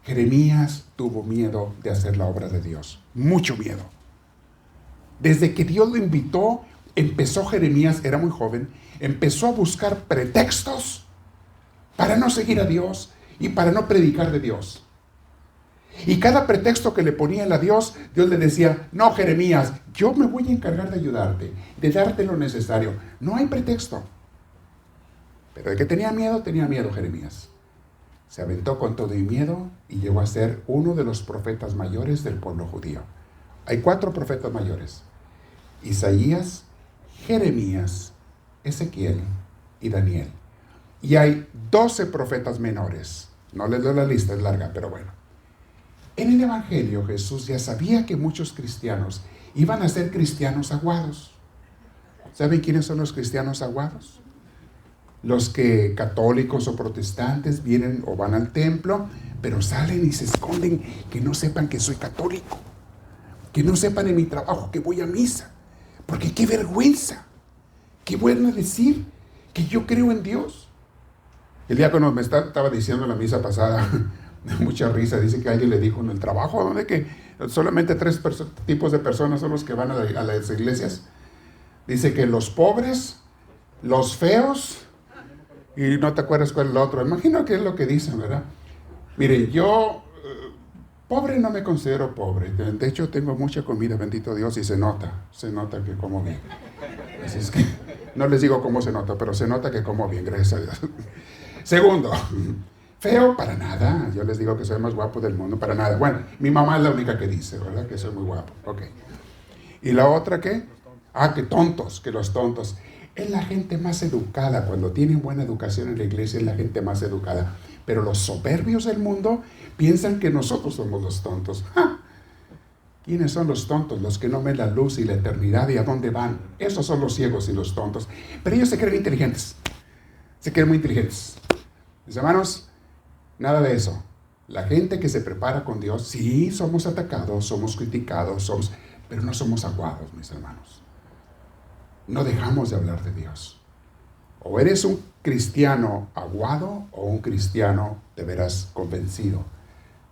Jeremías tuvo miedo de hacer la obra de Dios, mucho miedo. Desde que Dios lo invitó, empezó Jeremías, era muy joven, empezó a buscar pretextos para no seguir a Dios y para no predicar de Dios. Y cada pretexto que le ponía a Dios, Dios le decía: no, Jeremías, yo me voy a encargar de ayudarte, de darte lo necesario. No hay pretexto. Pero de que tenía miedo Jeremías. Se aventó con todo y miedo y llegó a ser uno de los profetas mayores del pueblo judío. Hay 4 profetas mayores: Isaías, Jeremías, Ezequiel y Daniel. Y hay 12 profetas menores. No les doy la lista, es larga, pero bueno. En el Evangelio Jesús ya sabía que muchos cristianos iban a ser cristianos aguados. ¿Saben quiénes son los cristianos aguados? Los que católicos o protestantes vienen o van al templo, pero salen y se esconden, que no sepan que soy católico, que no sepan en mi trabajo que voy a misa, porque qué vergüenza, qué bueno decir que yo creo en Dios. El diácono me estaba diciendo en la misa pasada, mucha risa, dice que alguien le dijo en el trabajo, donde que solamente 3 tipos de personas son los que van a las iglesias. Dice que los pobres, los feos, y no te acuerdas cuál es el otro. Imagino que es lo que dicen, ¿verdad? Mire, yo pobre no me considero pobre. De hecho, tengo mucha comida, bendito Dios, y se nota que como bien. Así es que no les digo cómo se nota, pero se nota que como bien, gracias a Dios. Segundo, feo para nada. Yo les digo que soy el más guapo del mundo, para nada. Bueno, mi mamá es la única que dice, ¿verdad? Que soy muy guapo. Ok. ¿Y la otra qué? Que tontos, que los tontos. Es la gente más educada. Cuando tienen buena educación en la iglesia, es la gente más educada. Pero los soberbios del mundo piensan que nosotros somos los tontos. ¡Ja! ¿Quiénes son los tontos? Los que no ven la luz y la eternidad y a dónde van. Esos son los ciegos y los tontos. Pero ellos se creen inteligentes. Se creen muy inteligentes. Mis hermanos, nada de eso. La gente que se prepara con Dios, sí, somos atacados, somos criticados, pero no somos aguados, mis hermanos. No dejamos de hablar de Dios. O eres un cristiano aguado o un cristiano de veras convencido.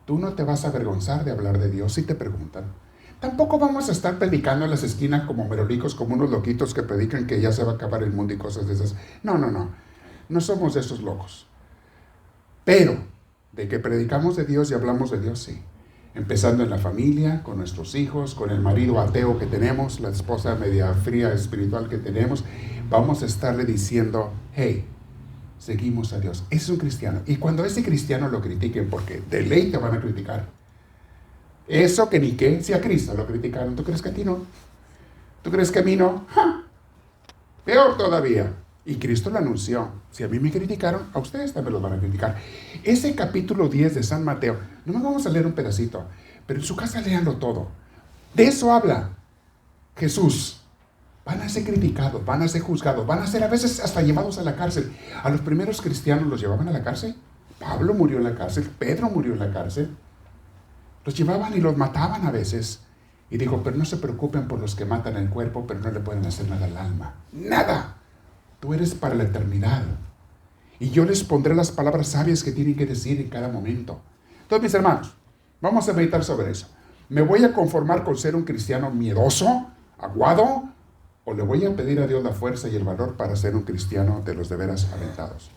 Tú no te vas a avergonzar de hablar de Dios si te preguntan. Tampoco vamos a estar predicando en las esquinas como merolicos, como unos loquitos que predican que ya se va a acabar el mundo y cosas de esas. No. No somos de esos locos. Pero de que predicamos de Dios y hablamos de Dios, sí. Empezando en la familia, con nuestros hijos, con el marido ateo que tenemos, la esposa media fría espiritual que tenemos, vamos a estarle diciendo: hey, seguimos a Dios. Ese es un cristiano. Y cuando ese cristiano lo critiquen, porque de ley te van a criticar, eso que ni qué, si a Cristo lo criticaron, ¿tú crees que a ti no? ¿Tú crees que a mí no? ¡Ja! Peor todavía. Y Cristo lo anunció. Si a mí me criticaron, a ustedes también los van a criticar. Ese capítulo 10 de San Mateo, no me vamos a leer un pedacito, pero en su casa léanlo todo. De eso habla Jesús. Van a ser criticados, van a ser juzgados, van a ser a veces hasta llevados a la cárcel. A los primeros cristianos los llevaban a la cárcel. Pablo murió en la cárcel, Pedro murió en la cárcel. Los llevaban y los mataban a veces. Y dijo: pero no se preocupen por los que matan el cuerpo, pero no le pueden hacer nada al alma. ¡Nada! Tú eres para la eternidad. Y yo les pondré las palabras sabias que tienen que decir en cada momento. Entonces, mis hermanos, vamos a meditar sobre eso. ¿Me voy a conformar con ser un cristiano miedoso, aguado? ¿O le voy a pedir a Dios la fuerza y el valor para ser un cristiano de los de veras aventados?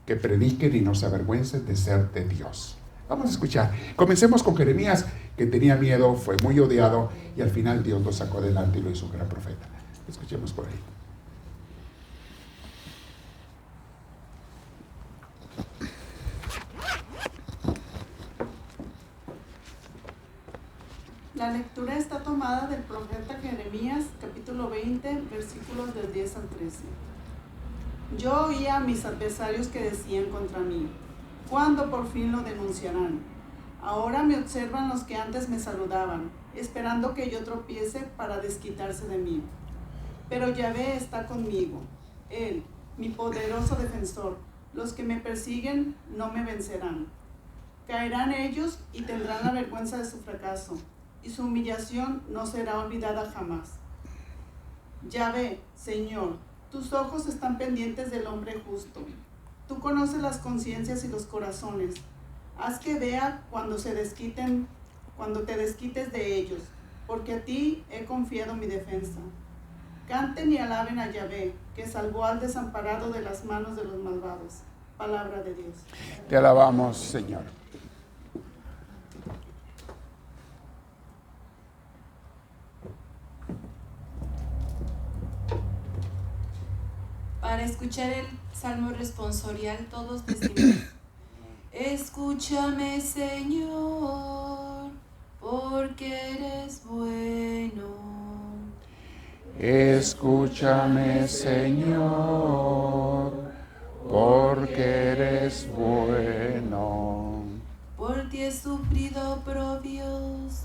Que prediquen y no se avergüencen de ser de Dios. Vamos a escuchar. Comencemos con Jeremías, que tenía miedo, fue muy odiado, y al final Dios lo sacó adelante y lo hizo un gran profeta. Escuchemos por ahí. La lectura está tomada del profeta Jeremías, capítulo 20, versículos del 10 al 13. Yo oía a mis adversarios que decían contra mí: ¿cuándo por fin lo denunciarán? Ahora me observan los que antes me saludaban, esperando que yo tropiece para desquitarse de mí. Pero Yahvé está conmigo, Él, mi poderoso defensor. Los que me persiguen no me vencerán. Caerán ellos y tendrán la vergüenza de su fracaso, y su humillación no será olvidada jamás. Yahvé, Señor, tus ojos están pendientes del hombre justo. Tú conoces las conciencias y los corazones. Haz que vea cuando te desquites de ellos, porque a ti he confiado mi defensa. Canten y alaben a Yahvé, que salvó al desamparado de las manos de los malvados. Palabra de Dios. Te alabamos, Señor. Para escuchar el salmo responsorial, todos decimos: escúchame, Señor, porque eres bueno. Escúchame, Señor, porque eres bueno. Por ti he sufrido oprobios,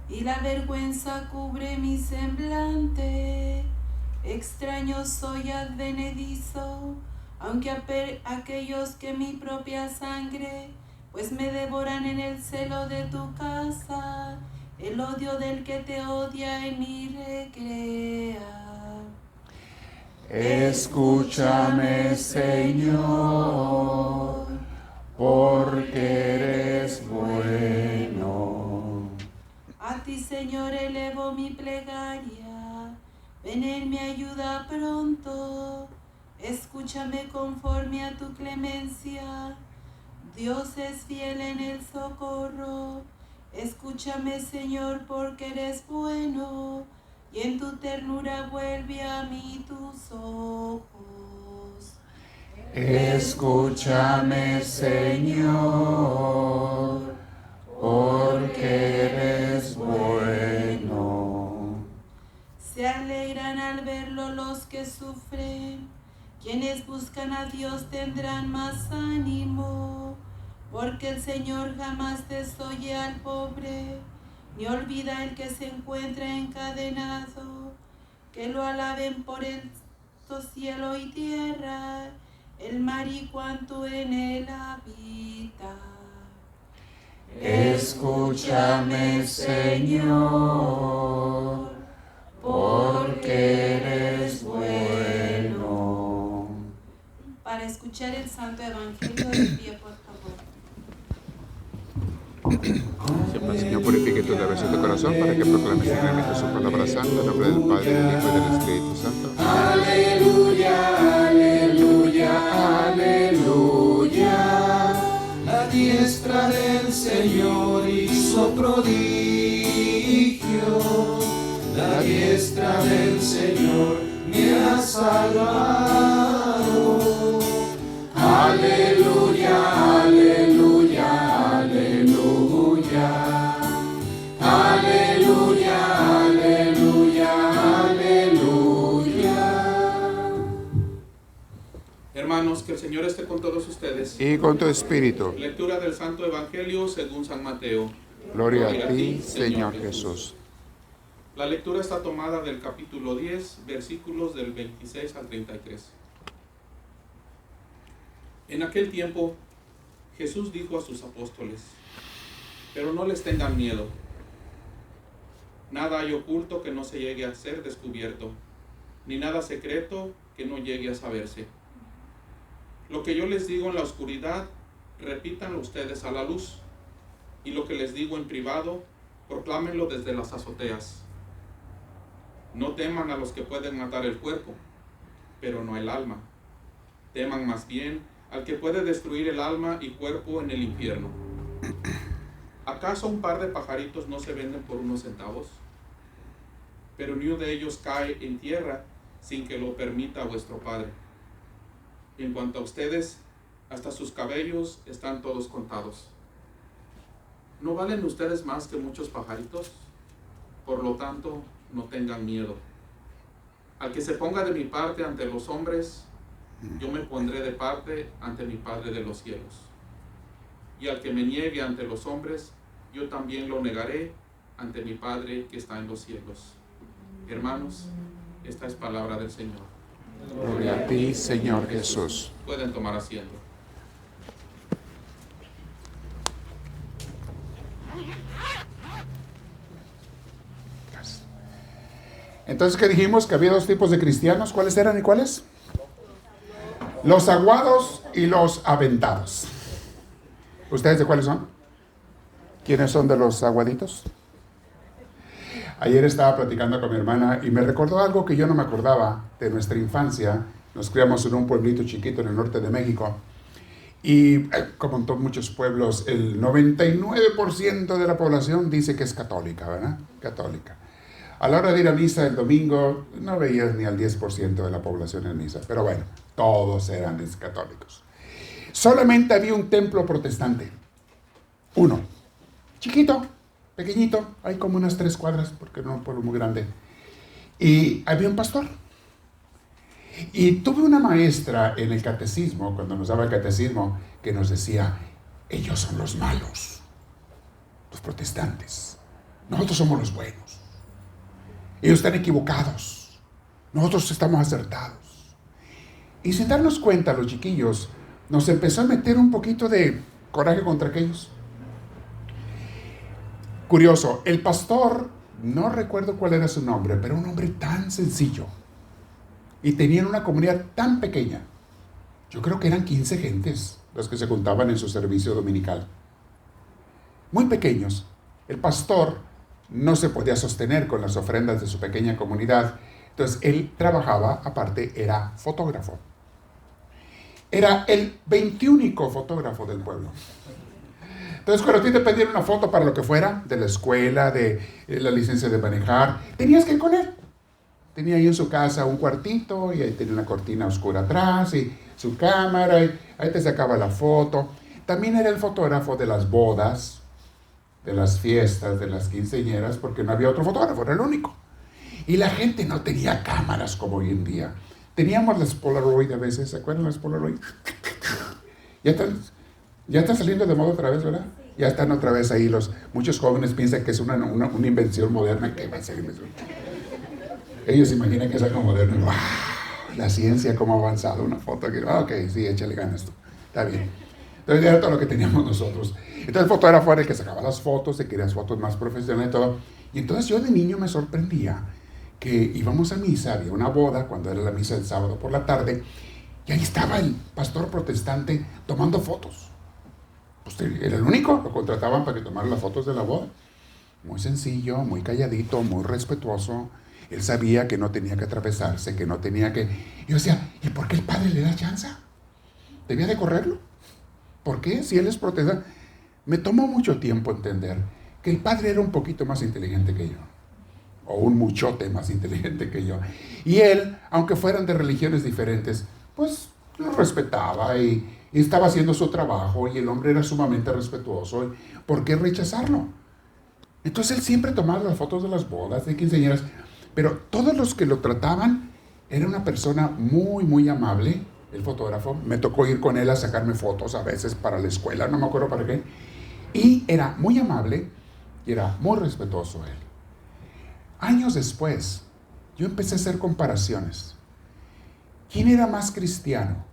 y la vergüenza cubre mi semblante. Extraño soy advenedizo, aunque aquellos que mi propia sangre, pues me devoran en el celo de tu casa, el odio del que te odia en mí recrea. Escúchame, Señor, porque eres bueno. A ti, Señor, elevo mi plegaria, ven en mi ayuda pronto, escúchame conforme a tu clemencia. Dios es fiel en el socorro, escúchame, Señor, porque eres bueno, y en tu ternura vuelve a mí tus ojos. Escúchame, Señor, porque eres bueno. Se alegran al verlo los que sufren, quienes buscan a Dios tendrán más ánimo, porque el Señor jamás desoye al pobre, ni olvida el que se encuentra encadenado. Que lo alaben por el cielo y tierra, el mar y cuanto en él habita. Escúchame, Señor, porque eres bueno. Para escuchar el Santo Evangelio, de pie, por favor. Siempre el Señor purifique tus labios y tu corazón para que proclames dignamente su palabra santa en nombre del Padre, del Hijo y del Espíritu Santo. Aleluya, aleluya, aleluya. La diestra del Señor hizo prodigios. La diestra del Señor me ha salvado. Aleluya, aleluya, aleluya. Aleluya, aleluya, aleluya. Hermanos, que el Señor esté con todos ustedes. Y con tu espíritu. Lectura del Santo Evangelio según San Mateo. Gloria a ti, Señor Jesús. La lectura está tomada del capítulo 10, versículos del 26 al 33. En aquel tiempo, Jesús dijo a sus apóstoles: pero no les tengan miedo. Nada hay oculto que no se llegue a ser descubierto, ni nada secreto que no llegue a saberse. Lo que yo les digo en la oscuridad, repítanlo ustedes a la luz, y lo que les digo en privado, proclámenlo desde las azoteas. No teman a los que pueden matar el cuerpo, pero no el alma. Teman más bien al que puede destruir el alma y cuerpo en el infierno. ¿Acaso un par de pajaritos no se venden por unos centavos? Pero ni uno de ellos cae en tierra sin que lo permita vuestro Padre. En cuanto a ustedes, hasta sus cabellos están todos contados. ¿No valen ustedes más que muchos pajaritos? Por lo tanto, no tengan miedo. Al que se ponga de mi parte ante los hombres, yo me pondré de parte ante mi Padre de los cielos. Y al que me niegue ante los hombres, yo también lo negaré ante mi Padre que está en los cielos. Hermanos, esta es palabra del Señor. Gloria a ti, Señor Jesús. Pueden tomar asiento. Entonces, ¿qué dijimos? Que había dos tipos de cristianos. ¿Cuáles eran y cuáles? Los aguados y los aventados. ¿Ustedes de cuáles son? ¿Quiénes son de los aguaditos? Ayer estaba platicando con mi hermana y me recordó algo que yo no me acordaba de nuestra infancia. Nos criamos en un pueblito chiquito en el norte de México. Y como en muchos pueblos, el 99% de la población dice que es católica, ¿verdad? Católica. A la hora de ir a misa el domingo, no veías ni al 10% de la población en misa. Pero bueno, todos eran católicos. Solamente había un templo protestante. Uno. Chiquito, pequeñito, hay como unas 3 cuadras, porque no es un pueblo muy grande. Y había un pastor. Y tuve una maestra en el catecismo, cuando nos daba el catecismo, que nos decía, ellos son los malos, los protestantes. Nosotros somos los buenos. Ellos están equivocados. Nosotros estamos acertados. Y sin darnos cuenta, los chiquillos, nos empezó a meter un poquito de coraje contra aquellos. Curioso, el pastor, no recuerdo cuál era su nombre, pero un hombre tan sencillo. Y tenían una comunidad tan pequeña. Yo creo que eran 15 gentes los que se juntaban en su servicio dominical. Muy pequeños. El pastor no se podía sostener con las ofrendas de su pequeña comunidad. Entonces él trabajaba, aparte, era fotógrafo. Era el 21º fotógrafo del pueblo. Entonces, cuando a ti te pedían una foto para lo que fuera, de la escuela, de la licencia de manejar, tenías que ir con él. Tenía ahí en su casa un cuartito y ahí tenía una cortina oscura atrás y su cámara y ahí te sacaba la foto. También era el fotógrafo de las bodas, de las fiestas, de las quinceañeras, porque no había otro fotógrafo, era el único. Y la gente no tenía cámaras como hoy en día. Teníamos las Polaroid a veces, ¿se acuerdan las Polaroid? Ya están saliendo de moda otra vez, ¿verdad? Ya están otra vez ahí muchos jóvenes piensan que es una invención moderna. ¿Qué va a ser invención? Ellos imaginan que es algo moderno. ¡Wow! La ciencia, cómo ha avanzado. Una foto aquí. Ok, sí, échale ganas tú. Está bien. Entonces era todo lo que teníamos nosotros. Entonces el fotógrafo era el que sacaba las fotos, se quería las fotos más profesionales y todo. Y entonces yo de niño me sorprendía que íbamos a misa, había una boda, cuando era la misa del sábado por la tarde, y ahí estaba el pastor protestante tomando fotos. Pues era el único, lo contrataban para que tomara las fotos de la boda. Muy sencillo, muy calladito, muy respetuoso. Él sabía que no tenía que atravesarse, que no tenía que... Yo decía, ¿y por qué el padre le da chance? ¿Debía de correrlo? ¿Por qué? Si él es protestante. Me tomó mucho tiempo entender que el padre era un poquito más inteligente que yo. O un muchote más inteligente que yo. Y él, aunque fueran de religiones diferentes, pues lo respetaba y estaba haciendo su trabajo y el hombre era sumamente respetuoso. ¿Por qué rechazarlo? Entonces él siempre tomaba las fotos de las bodas, de quinceañeras, pero todos los que lo trataban, era una persona muy, muy amable, el fotógrafo. Me tocó ir con él a sacarme fotos a veces para la escuela, no me acuerdo para qué. Y era muy amable y era muy respetuoso él. Años después, yo empecé a hacer comparaciones. ¿Quién era más cristiano?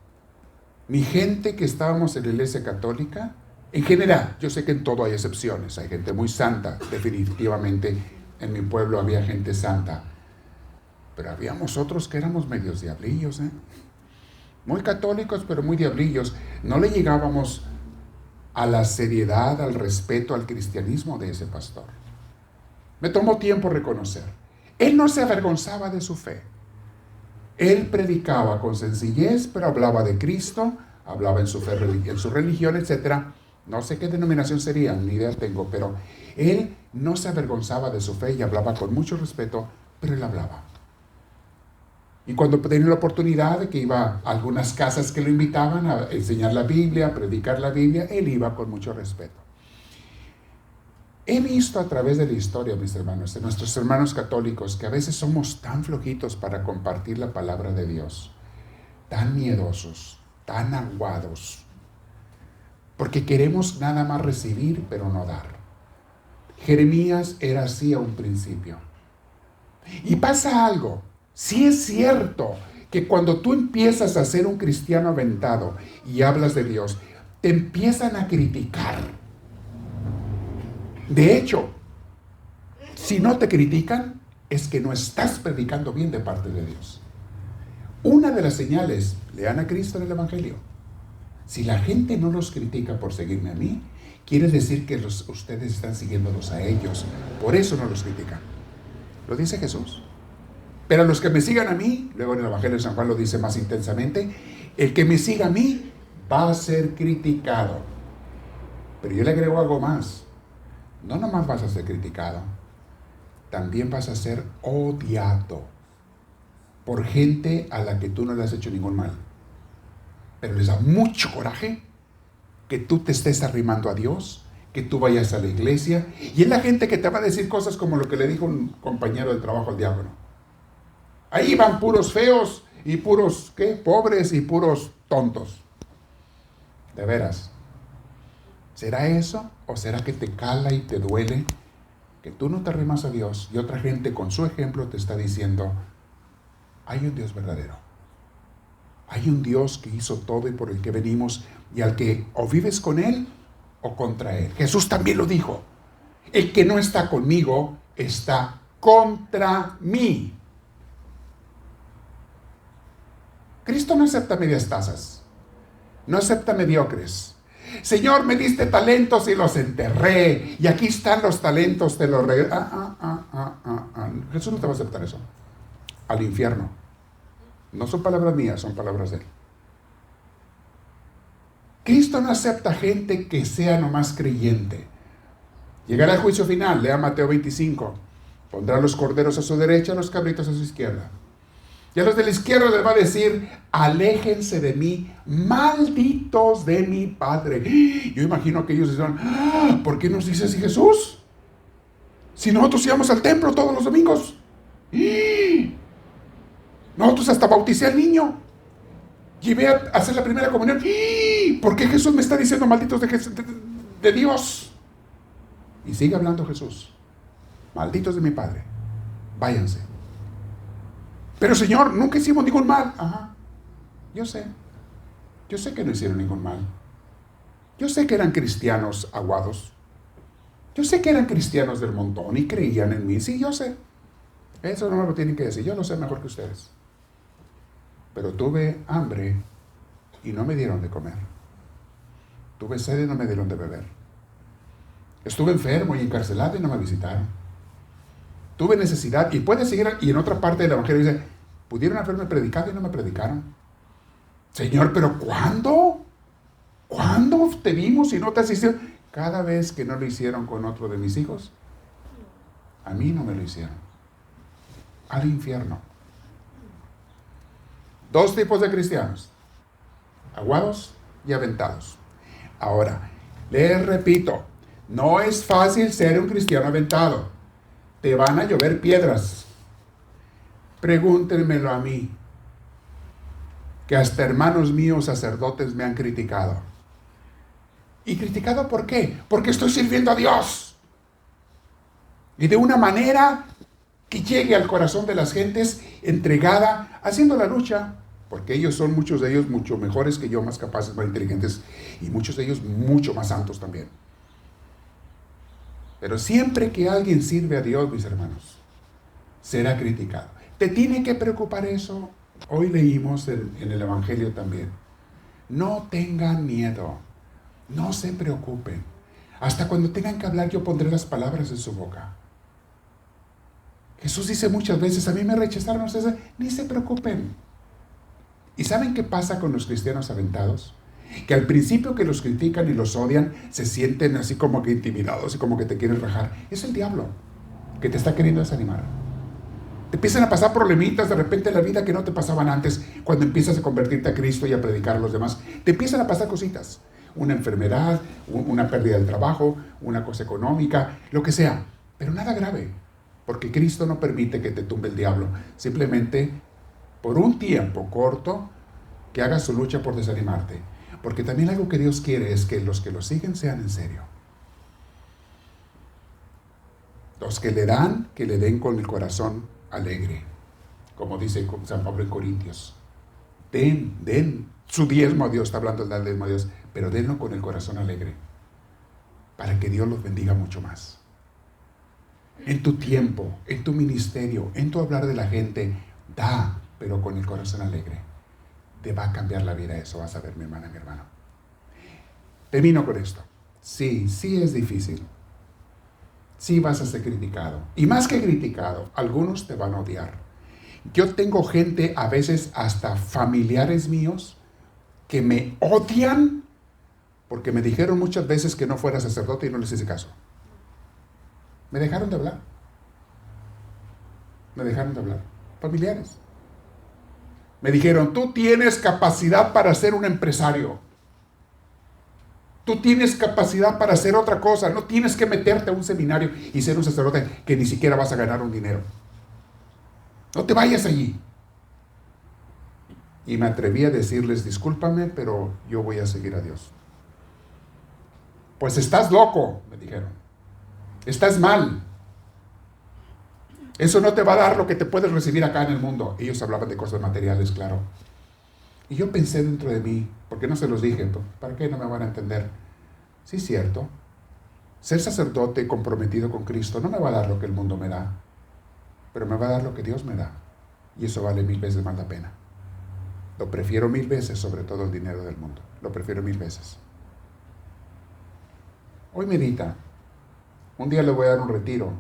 ¿Mi gente que estábamos en la iglesia católica? En general, yo sé que en todo hay excepciones, hay gente muy santa, definitivamente en mi pueblo había gente santa, pero habíamos otros que éramos medios diablillos, muy católicos, pero muy diablillos. No le llegábamos a la seriedad, al respeto, al cristianismo de ese pastor. Me tomó tiempo reconocer. Él no se avergonzaba de su fe. Él predicaba con sencillez, pero hablaba de Cristo, hablaba en su fe, en su religión, etc. No sé qué denominación sería, ni idea tengo, pero él no se avergonzaba de su fe y hablaba con mucho respeto, pero él hablaba. Y cuando tenía la oportunidad de que iba a algunas casas que lo invitaban a enseñar la Biblia, a predicar la Biblia, él iba con mucho respeto. He visto a través de la historia, mis hermanos, de nuestros hermanos católicos, que a veces somos tan flojitos para compartir la palabra de Dios, tan miedosos, tan aguados, porque queremos nada más recibir, pero no dar. Jeremías era así a un principio. Y pasa algo. Sí es cierto que cuando tú empiezas a ser un cristiano aventado y hablas de Dios, te empiezan a criticar. De hecho, si no te critican, es que no estás predicando bien de parte de Dios. Una de las señales, lean a Cristo en el Evangelio. Si la gente no los critica por seguirme a mí, quiere decir que ustedes están siguiéndolos a ellos. Por eso no los critican. Lo dice Jesús. Pero los que me sigan a mí, luego en el Evangelio de San Juan lo dice más intensamente, el que me siga a mí va a ser criticado. Pero yo le agrego algo más. No nomás vas a ser criticado, también vas a ser odiado por gente a la que tú no le has hecho ningún mal. Pero les da mucho coraje que tú te estés arrimando a Dios, que tú vayas a la iglesia, y es la gente que te va a decir cosas como lo que le dijo un compañero de trabajo al diácono. Ahí van puros feos y puros, ¿qué? Pobres y puros tontos. De veras. ¿Será eso? ¿O será que te cala y te duele que tú no te arrimas a Dios y otra gente con su ejemplo te está diciendo, hay un Dios verdadero? Hay un Dios que hizo todo y por el que venimos y al que o vives con Él o contra Él. Jesús también lo dijo. El que no está conmigo está contra mí. Cristo no acepta medias tazas. No acepta mediocres. Señor, me diste talentos y los enterré. Y aquí están los talentos, te los regreso. Jesús no te va a aceptar eso. Al infierno. No son palabras mías, son palabras de Él. Cristo no acepta gente que sea nomás creyente. Llegará el juicio final, lea Mateo 25. Pondrá los corderos a su derecha, los cabritos a su izquierda. Y a los de la izquierda les va a decir, aléjense de mí, malditos de mi Padre. Yo imagino que ellos dirán, ¿por qué nos dice así Jesús? Si nosotros íbamos al templo todos los domingos. Nosotros hasta bauticé al niño. Llevé a hacer la primera comunión. ¿Por qué Jesús me está diciendo malditos de Dios? Y sigue hablando Jesús. Malditos de mi Padre. Váyanse. Pero Señor, nunca hicimos ningún mal. Ajá. Yo sé que no hicieron ningún mal. Yo sé que eran cristianos aguados. Yo sé que eran cristianos del montón y creían en mí. Sí, yo sé. Eso no me lo tienen que decir. Yo lo sé mejor que ustedes. Pero tuve hambre y no me dieron de comer. Tuve sed y no me dieron de beber. Estuve enfermo y encarcelado y no me visitaron. Tuve necesidad, y puede seguir, y en otra parte del Evangelio dice, pudieron haberme predicado y no me predicaron. Señor, ¿pero cuándo? ¿Cuándo te vimos y no te asistieron? Cada vez que no lo hicieron con otro de mis hijos, a mí no me lo hicieron. Al infierno. Dos tipos de cristianos, aguados y aventados. Ahora, les repito, no es fácil ser un cristiano aventado. Te van a llover piedras. Pregúntenmelo a mí, que hasta hermanos míos sacerdotes me han criticado. ¿Y criticado por qué? Porque estoy sirviendo a Dios. Y de una manera que llegue al corazón de las gentes, entregada, haciendo la lucha, porque ellos son, muchos de ellos, mucho mejores que yo, más capaces, más inteligentes, y muchos de ellos mucho más santos también. Pero siempre que alguien sirve a Dios, mis hermanos, será criticado. ¿Te tiene que preocupar eso? Hoy leímos en el Evangelio también. No tengan miedo, no se preocupen. Hasta cuando tengan que hablar, yo pondré las palabras en su boca. Jesús dice muchas veces, a mí me rechazaron ustedes, ni se preocupen. ¿Y saben qué pasa con los cristianos aventados? Que al principio que los critican y los odian, se sienten así como que intimidados y como que te quieren rajar. Es el diablo que te está queriendo desanimar. Te empiezan a pasar problemitas de repente en la vida que no te pasaban antes, cuando empiezas a convertirte a Cristo y a predicar a los demás. Te empiezan a pasar cositas. Una enfermedad, una pérdida del trabajo, una cosa económica, lo que sea. Pero nada grave, porque Cristo no permite que te tumbe el diablo. Simplemente, por un tiempo corto, que hagas su lucha por desanimarte. Porque también algo que Dios quiere es que los que lo siguen sean en serio. Los que le dan, que le den con el corazón alegre. Como dice San Pablo en Corintios. Den su diezmo a Dios, está hablando del diezmo a Dios, pero denlo con el corazón alegre. Para que Dios los bendiga mucho más. En tu tiempo, en tu ministerio, en tu hablar de la gente, da, pero con el corazón alegre. Te va a cambiar la vida eso, vas a ver, mi hermana, mi hermano. Termino con esto. Sí es difícil. Sí vas a ser criticado. Y más que criticado, algunos te van a odiar. Yo tengo gente, a veces hasta familiares míos, que me odian porque me dijeron muchas veces que no fuera sacerdote y no les hice caso. Me dejaron de hablar. Familiares. Me dijeron, tú tienes capacidad para ser un empresario. Tú tienes capacidad para hacer otra cosa. No tienes que meterte a un seminario y ser un sacerdote que ni siquiera vas a ganar un dinero. No te vayas allí. Y me atreví a decirles, discúlpame, pero yo voy a seguir a Dios. Pues estás loco, me dijeron. Estás mal. Eso no te va a dar lo que te puedes recibir acá en el mundo. Ellos hablaban de cosas materiales, claro. Y yo pensé dentro de mí, porque no se los dije, ¿para qué no me van a entender? Sí, es cierto. Ser sacerdote comprometido con Cristo no me va a dar lo que el mundo me da, pero me va a dar lo que Dios me da. Y eso vale 1000 veces más la pena. Lo prefiero 1000 veces sobre todo el dinero del mundo. Lo prefiero 1000 veces. Hoy medita. Un día le voy a dar un retiro.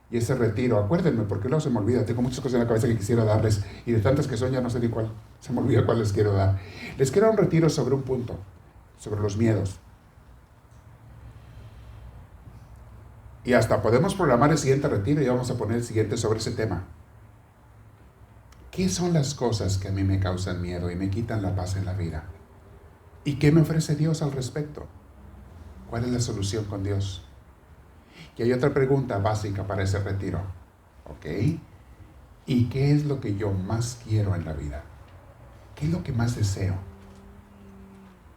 Y ese retiro, acuérdenme, porque luego se me olvida. Tengo muchas cosas en la cabeza que quisiera darles. Y de tantas que son ya no sé ni cuál. Se me olvida cuál les quiero dar. Les quiero dar un retiro sobre un punto. Sobre los miedos. Y hasta podemos programar el siguiente retiro y vamos a poner el siguiente sobre ese tema. ¿Qué son las cosas que a mí me causan miedo y me quitan la paz en la vida? ¿Y qué me ofrece Dios al respecto? ¿Cuál es la solución con Dios? Y hay otra pregunta básica para ese retiro. ¿Ok? ¿Y qué es lo que yo más quiero en la vida? ¿Qué es lo que más deseo?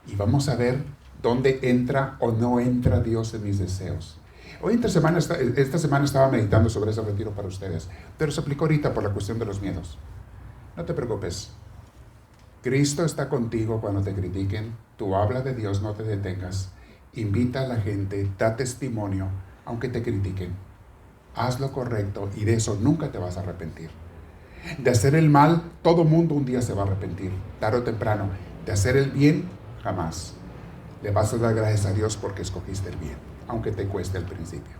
Y vamos a ver dónde entra o no entra Dios en mis deseos. Esta semana estaba meditando sobre ese retiro para ustedes, pero se aplicó ahorita por la cuestión de los miedos. No te preocupes. Cristo está contigo cuando te critiquen. Tú habla de Dios, no te detengas. Invita a la gente, da testimonio, aunque te critiquen. Haz lo correcto y de eso nunca te vas a arrepentir. De hacer el mal, todo mundo un día se va a arrepentir, tarde o temprano. De hacer el bien, jamás. Le vas a dar gracias a Dios porque escogiste el bien, aunque te cueste al principio.